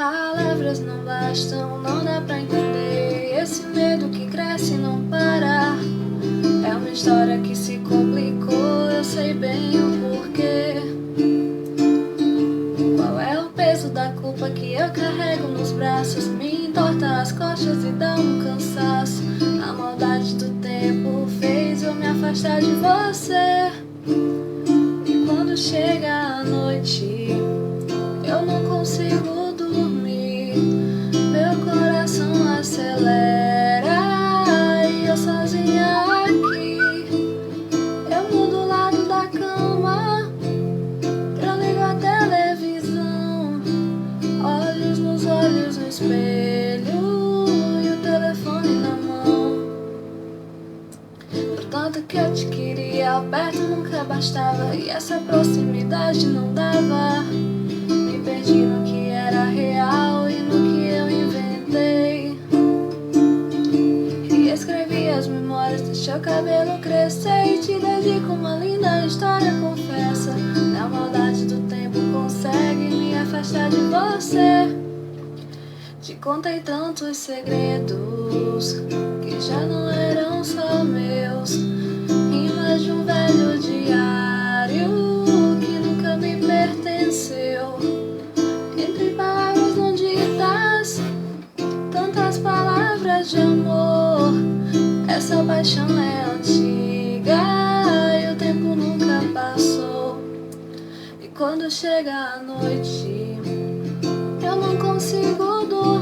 Palavras não bastam, não dá pra entender. Esse medo que cresce e não para. É uma história que se complicou, eu sei bem o porquê. Qual é o peso da culpa que eu carrego nos braços? Me entorta as costas e dá um cansaço. A maldade do tempo fez eu me afastar de você. E quando chega a noite, eu não consigo dormir. Meu coração acelera e eu sozinha aqui. Eu mudo o lado da cama, eu ligo a televisão, olhos nos olhos no espelho e o telefone na mão. Por tanto que eu te queria, perto nunca bastava, e essa proximidade não dava. Me perdi no que era real e no que eu inventei. E escrevi as memórias, deixei o cabelo crescer e te dedico uma linda história, confessa. A maldade do tempo consegue me afastar de você. Te contei tantos segredos que já não eram só meus. Rimas de um velho diário que nunca me pertenceu. Entre palavras não ditas, tantas palavras de amor. Essa paixão é antiga e o tempo nunca passou. E quando chega a noite, eu não consigo dormir.